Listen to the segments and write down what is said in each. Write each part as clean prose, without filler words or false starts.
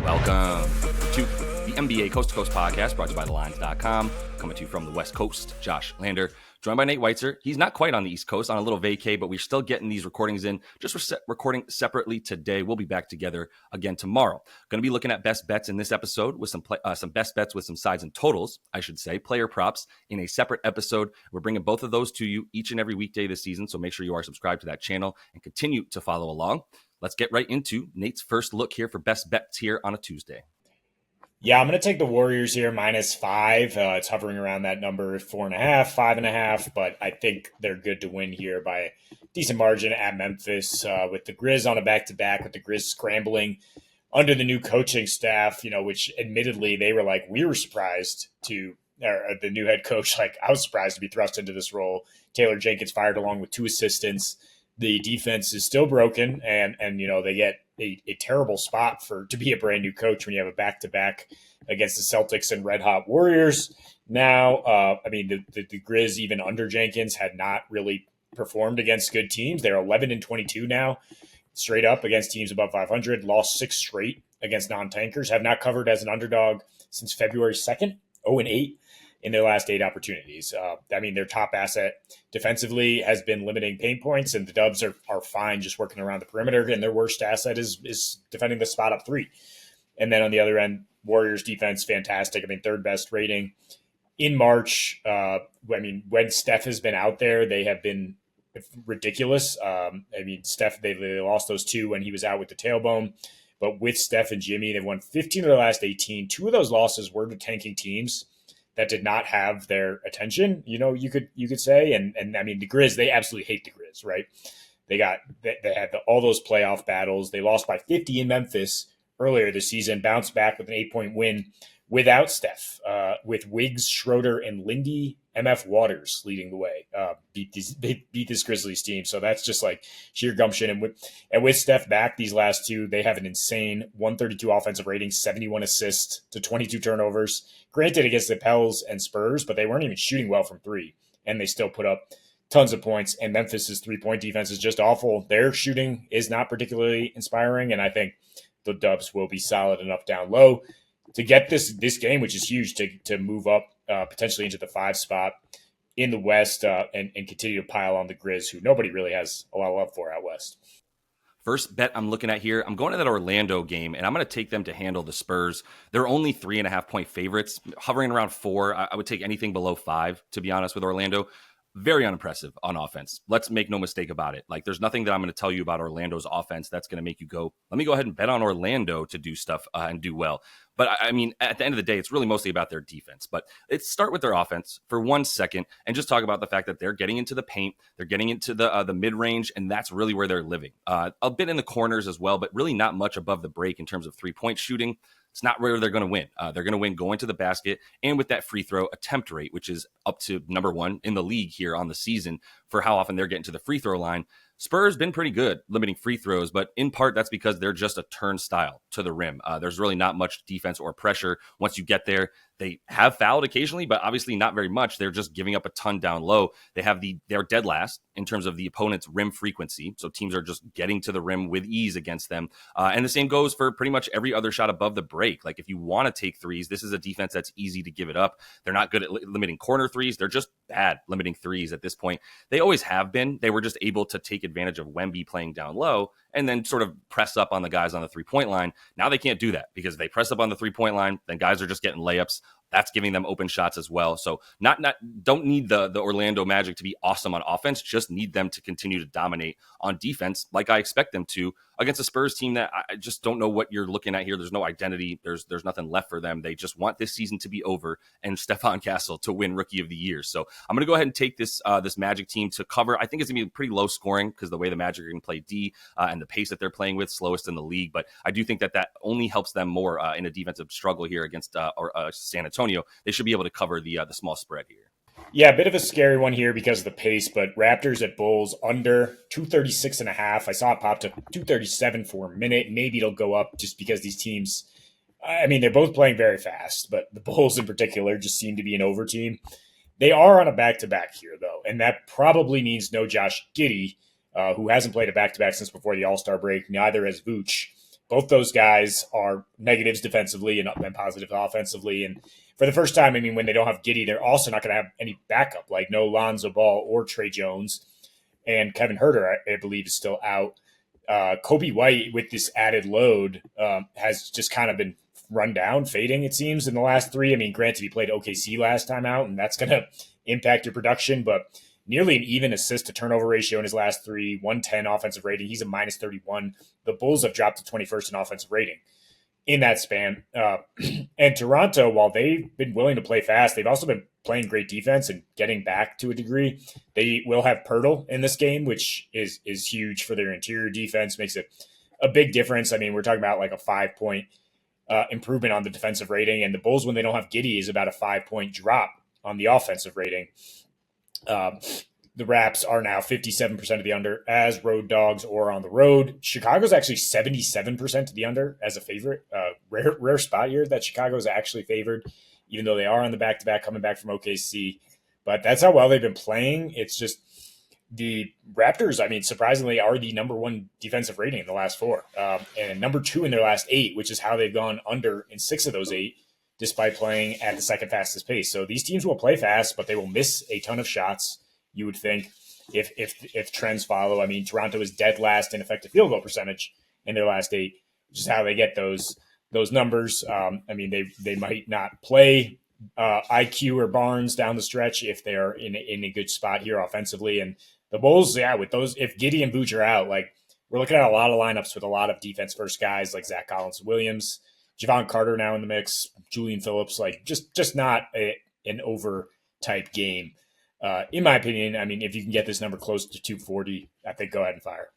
Welcome to the NBA Coast to Coast podcast brought to you by thelines.com. Coming to you from the West Coast, Josh Lander, joined by Nate Weitzer. He's not quite on the East Coast, on a little vacay, but we're still getting these recordings in. Just recording separately today. We'll be back together again tomorrow. Going to be looking at best bets in this episode with some best bets with some sides and totals, I should say, player props in a separate episode. We're bringing both of those to you each and every weekday this season, so make sure you are subscribed to that channel and continue to follow along. Let's get right into Nate's first look here for best bets here on a Tuesday. Yeah, I'm going to take the Warriors here -5. It's hovering around that number, 4.5, 5.5, but I think they're good to win here by a decent margin at Memphis with the Grizz on a back-to-back, with the Grizz scrambling under the new coaching staff, which admittedly they were like, we were surprised or the new head coach, I was surprised to be thrust into this role. Taylor Jenkins fired along with 2 assistants. The defense is still broken, and they get a terrible spot to be a brand new coach when you have a back-to-back against the Celtics and red-hot Warriors. Now, the Grizz, even under Jenkins, had not really performed against good teams. They're 11-22 now, straight up against teams above 500, lost 6 straight against non-tankers, have not covered as an underdog since February 2nd, 0-8. In their last 8 opportunities. Their top asset defensively has been limiting paint points, and the Dubs are fine just working around the perimeter, and their worst asset is defending the spot up 3. And then on the other end, Warriors defense, fantastic. third best rating. In March, when Steph has been out there, they have been ridiculous. Steph, they lost those 2 when he was out with the tailbone. But with Steph and Jimmy, they've won 15 of their last 18. 2 of those losses were to tanking teams that did not have their attention, you could say. And the Grizz, they absolutely hate the Grizz, right? They had all those playoff battles. They lost by 50 in Memphis earlier this season, bounced back with an 8-point win without Steph, with Wiggs, Schroeder, and Lindy MF Waters leading the way, beat this Grizzlies team. So that's just like sheer gumption. And with Steph back, these last 2, they have an insane 132 offensive rating, 71 assists to 22 turnovers. Granted against the Pels and Spurs, but they weren't even shooting well from 3, and they still put up tons of points. And Memphis's 3-point defense is just awful. Their shooting is not particularly inspiring, and I think the Dubs will be solid enough down low to get this game, which is huge, to move up potentially into the 5 spot in the West and continue to pile on the Grizz, who nobody really has a lot of love for out West. First bet I'm looking at here, I'm going to that Orlando game, and I'm going to take them to handle the Spurs. They're only 3.5-point favorites, hovering around 4. I would take anything below 5, to be honest, with Orlando. Very unimpressive on offense. Let's make no mistake about it. There's nothing that I'm going to tell you about Orlando's offense that's going to make you go, let me go ahead and bet on Orlando to do stuff and do well. But at the end of the day, it's really mostly about their defense. But let's start with their offense for 1 second and just talk about the fact that they're getting into the paint, they're getting into the mid-range, and that's really where they're living. A bit in the corners as well, but really not much above the break in terms of 3-point shooting. It's not where they're going to win. They're going to win going to the basket and with that free throw attempt rate, which is up to number 1 in the league here on the season for how often they're getting to the free throw line. Spurs been pretty good limiting free throws, but in part that's because they're just a turnstile to the rim. There's really not much defense or pressure once you get there. They have fouled occasionally, but obviously not very much. They're just giving up a ton down low. They're dead last in terms of the opponent's rim frequency. So teams are just getting to the rim with ease against them. And the same goes for pretty much every other shot above the break. If you want to take threes, this is a defense that's easy to give it up. They're not good at limiting corner threes. They're just bad limiting threes at this point. They always have been. They were just able to take advantage of Wemby playing down low and then sort of press up on the guys on the 3-point line. Now they can't do that because they press up on the 3-point line, then guys are just getting layups. That's giving them open shots as well. So don't need the Orlando Magic to be awesome on offense, just need them to continue to dominate on defense like I expect them to against a Spurs team that I just don't know what you're looking at here. There's no identity. There's nothing left for them. They just want this season to be over and Stephon Castle to win Rookie of the Year. So I'm going to go ahead and take this Magic team to cover. I think it's going to be pretty low scoring because the way the Magic are going to play D and the pace that they're playing with, slowest in the league. But I do think that only helps them more in a defensive struggle here against San Antonio. They should be able to cover the small spread here. Yeah, a bit of a scary one here because of the pace, but Raptors at Bulls under 236.5. I saw it pop to 237 for a minute. Maybe it'll go up just because these teams, they're both playing very fast, but the Bulls in particular just seem to be an over team. They are on a back-to-back here, though, and that probably means no Josh Giddey, who hasn't played a back-to-back since before the All-Star break. Neither has Vooch. both those guys are negatives defensively and positive offensively. And for the first time, I mean, when they don't have Giddey, they're also not going to have any backup, like no Lonzo Ball or Trey Jones. And Kevin Huerter, I believe, is still out. Kobe White, with this added load, has just kind of been run down, fading, it seems, in the last three. I mean, granted, he played OKC last time out, and that's going to impact your production, but nearly an even assist to turnover ratio in his last three, 110 offensive rating. He's a minus 31. The Bulls have dropped to 21st in offensive rating in that span. And Toronto, while they've been willing to play fast, they've also been playing great defense and getting back to a degree. They will have Pirtle in this game, which is huge for their interior defense, makes it a big difference. I mean, we're talking about like a 5-point improvement on the defensive rating, and the Bulls, when they don't have Giddey, is about a 5-point drop on the offensive rating. The Raps are now 57% of the under as road dogs or on the road. Chicago's actually 77% to the under as a favorite. Rare spot here that Chicago is actually favored, even though they are on the back-to-back coming back from OKC. But that's how well they've been playing. It's just the Raptors, I mean, surprisingly, are the number one defensive rating in the last four, and number two in their last eight, which is how they've gone under in 6 of those 8, despite playing at the second fastest pace. So these teams will play fast, but they will miss a ton of shots, you would think, if trends follow. I mean, Toronto is dead last in effective field goal percentage in their last 8, which is how they get those numbers. I mean, they might not play IQ or Barnes down the stretch if they are in a good spot here offensively. And the Bulls, yeah, with those, if Giddey and Vooch are out, like, we're looking at a lot of lineups with a lot of defense-first guys like Zach Collins-Williams, Javon Carter now in the mix, Julian Phillips, like just not an over-type game. In my opinion, I mean, if you can get this number close to 240, I think go ahead and fire.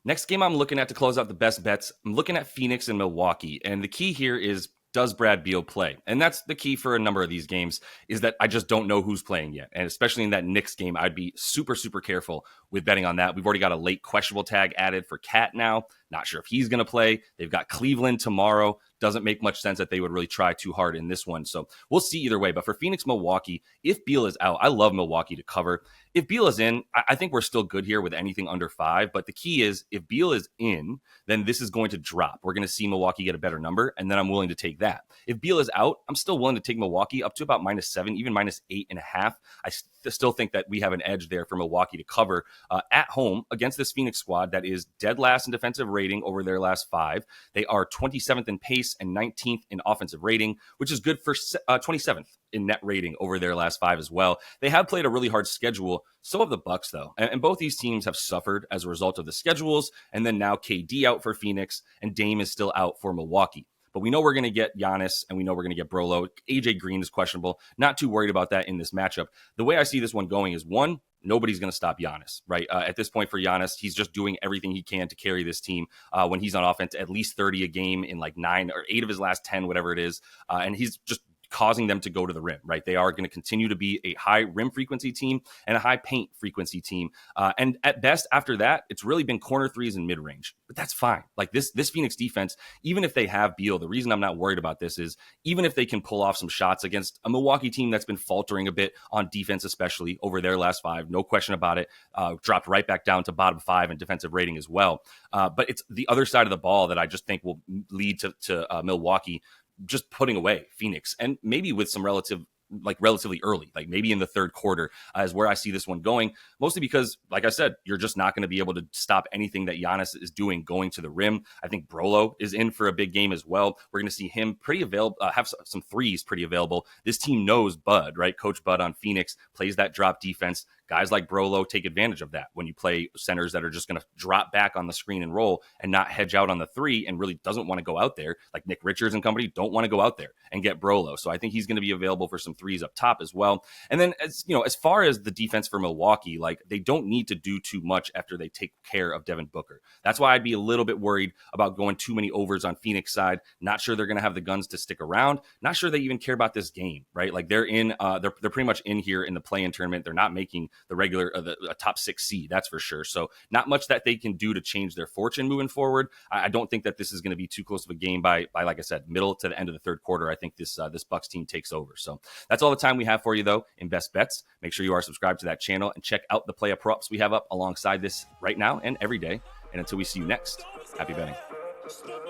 Next game I'm looking at to close out the best bets, I'm looking at Phoenix and Milwaukee. And the key here is, does Brad Beal play? And that's the key for a number of these games, is that I just don't know who's playing yet. And especially in that Knicks game, I'd be super, super careful with betting on that. We've already got a late questionable tag added for Cat now. Not sure if he's going to play. They've got Cleveland tomorrow. Doesn't make much sense that they would really try too hard in this one. So we'll see either way. But for Phoenix, Milwaukee, if Beal is out, I love Milwaukee to cover. If Beal is in, I think we're still good here with anything under 5. But the key is, if Beal is in, then this is going to drop. We're going to see Milwaukee get a better number, and then I'm willing to take that. If Beal is out, I'm still willing to take Milwaukee up to about -7, even -8.5. I still think that we have an edge there for Milwaukee to cover at home against this Phoenix squad that is dead last in defensive rating over their last 5. They are 27th in pace and 19th in offensive rating, which is good for 27th in net rating over their last 5 as well. They have played a really hard schedule. So have the Bucks, though. And both these teams have suffered as a result of the schedules. And then now KD out for Phoenix and Dame is still out for Milwaukee. But we know we're going to get Giannis and we know we're going to get Brolo. AJ Green is questionable. Not too worried about that in this matchup. The way I see this one going is, one, nobody's going to stop Giannis, right? At this point for Giannis, he's just doing everything he can to carry this team when he's on offense, at least 30 a game in like 9 or 8 of his last 10, whatever it is. And he's just causing them to go to the rim, right? They are going to continue to be a high rim frequency team and a high paint frequency team. And at best, after that, it's really been corner threes and mid-range. But that's fine. Like this Phoenix defense, even if they have Beal, the reason I'm not worried about this is, even if they can pull off some shots against a Milwaukee team that's been faltering a bit on defense, especially over their last 5, no question about it, dropped right back down to bottom 5 in defensive rating as well. But it's the other side of the ball that I just think will lead to Milwaukee just putting away Phoenix, and maybe with some relatively early, like maybe in the third quarter, is where I see this one going, mostly because, like I said, you're just not going to be able to stop anything that Giannis is doing going to the rim. I think Brolo is in for a big game as well. We're going to see him pretty available, have some threes pretty available. This team knows Bud, right? Coach Bud on Phoenix plays that drop defense. Guys like Brolo take advantage of that when you play centers that are just going to drop back on the screen and roll and not hedge out on the 3 and really doesn't want to go out there. Like Nick Richards and company don't want to go out there and get Brolo. So I think he's going to be available for some threes up top as well. And then, as far as the defense for Milwaukee, like, they don't need to do too much after they take care of Devin Booker. That's why I'd be a little bit worried about going too many overs on Phoenix side. Not sure they're going to have the guns to stick around. Not sure they even care about this game, right? Like they're pretty much in here in the play-in tournament. They're not making the regular a top 6 seed, that's for sure. So not much that they can do to change their fortune moving forward. I don't think that this is going to be too close of a game by like I said, middle to the end of the third quarter. I think this Bucks team takes over. So that's all the time we have for you, though, in Best Bets. Make sure you are subscribed to that channel and check out the play of props we have up alongside this right now and every day. And until we see you next, happy betting. Step